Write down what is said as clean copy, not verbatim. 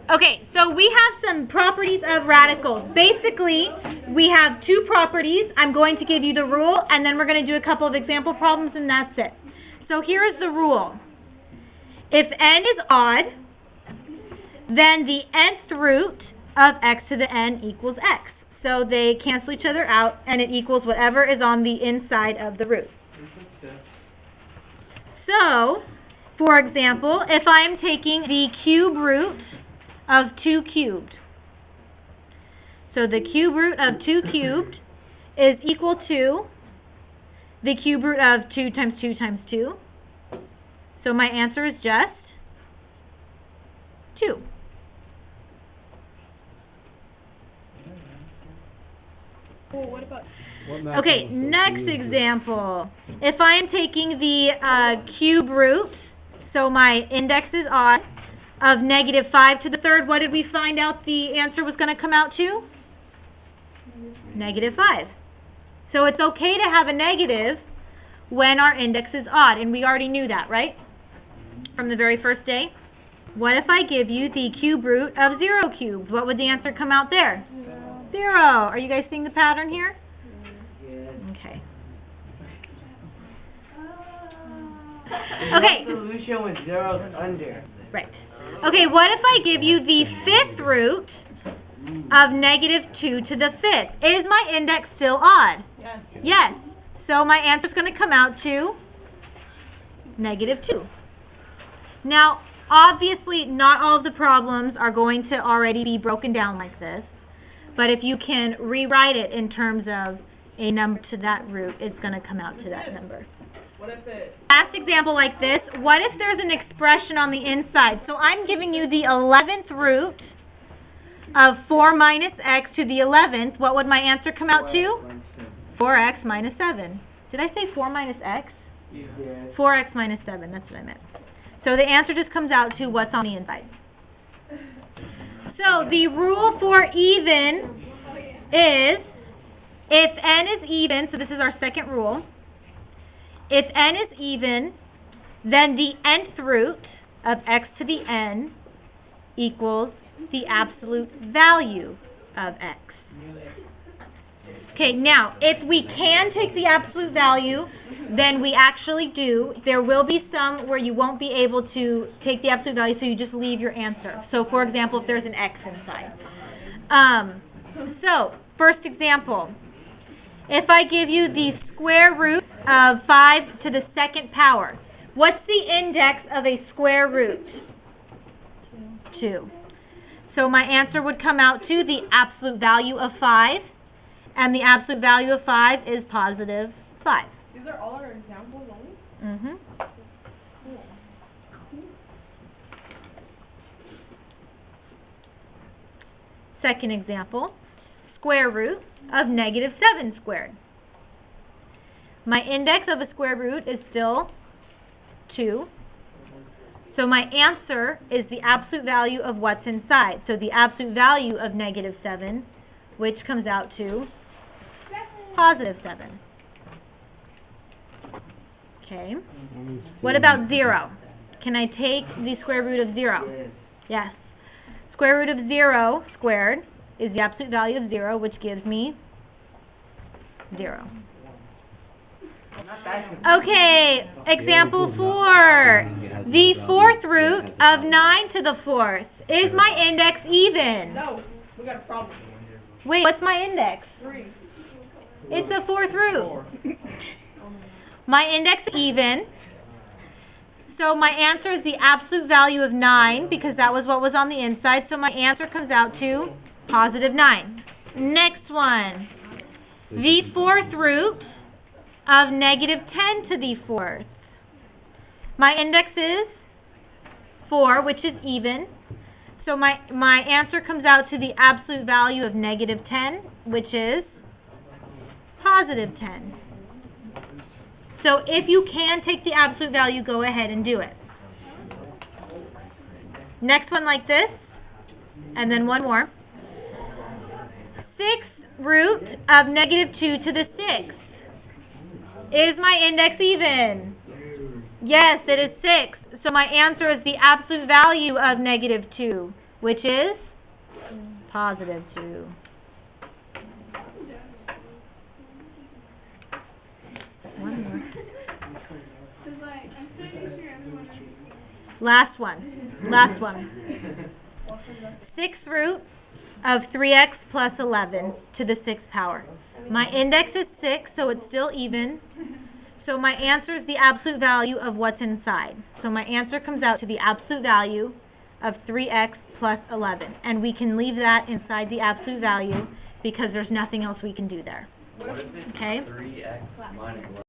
Okay, so we have some properties of radicals. Basically, we have two properties. I'm going to give you the rule, and then we're going to do a couple of example problems, and that's it. So here is the rule. If n is odd, then the nth root of x to the n equals x. So they cancel each other out, and it equals whatever is on the inside of the root. So, for example, if I'm taking the cube root of 2 cubed. So the cube root of 2 cubed is equal to the cube root of 2 times 2 times 2. So my answer is just 2. Okay, next example. If I am taking the cube root, so my index is odd, of negative 5 to the third, what did we find out the answer was going to come out to? Negative 5. So it's okay to have a negative when our index is odd, and we already knew that, right? From the very first day. What if I give you the cube root of 0 cubed? What would the answer come out there? 0. Are you guys seeing the pattern here? Okay. Okay. The solution with zeros under. Right. Okay, what if I give you the fifth root of negative 2 to the fifth? Is my index still odd? Yes. Yes. So my answer is going to come out to negative 2. Now, obviously, not all of the problems are going to already be broken down like this. But if you can rewrite it in terms of a number to that root, it's going to come out to that number. What if it... Last example like this, what if there's an expression on the inside? So I'm giving you the 11th root of 4 minus x to the 11th. What would my answer come out to? 4x minus 7. Did I say 4 minus x? Yeah. 4x minus 7, that's what I meant. So the answer just comes out to what's on the inside. So the rule for even is if n is even, so this is our second rule. If n is even, then the nth root of x to the n equals the absolute value of x. Okay, now, if we can take the absolute value, then we actually do. There will be some where you won't be able to take the absolute value, so you just leave your answer. So, for example, if there's an x inside. So, first example. If I give you the square root of 5 to the second power, what's the index of a square root? 2. So my answer would come out to the absolute value of 5, and the absolute value of 5 is positive 5. These are all our examples only? Mm-hmm. Second example, square root of negative 7 squared. My index of a square root is still 2. So my answer is the absolute value of what's inside. So the absolute value of negative 7, which comes out to positive 7. Okay. What about 0? Can I take the square root of 0? Yes. Square root of 0 squared is the absolute value of 0, which gives me 0. Okay, example 4. The fourth root of 9 to the fourth. Is my index even? No, we got a problem. Wait, what's my index? 3. It's a fourth root. My index is even. So my answer is the absolute value of 9, because that was what was on the inside. So my answer comes out to positive 9. Next one. The fourth root of negative 10 to the fourth. My index is 4, which is even. So my answer comes out to the absolute value of negative 10, which is positive 10. So if you can take the absolute value, go ahead and do it. Next one like this, and then one more. 6th root of negative 2 to the 6th. Is my index even? Yes, it is 6. So my answer is the absolute value of negative 2, which is positive 2. One more. Last one. 6th root of 3x plus 11 to the 6th power. My index is 6, so it's still even. So my answer is the absolute value of what's inside. So my answer comes out to the absolute value of 3x plus 11. And we can leave that inside the absolute value because there's nothing else we can do there. What if it's Okay? 3x minus 11?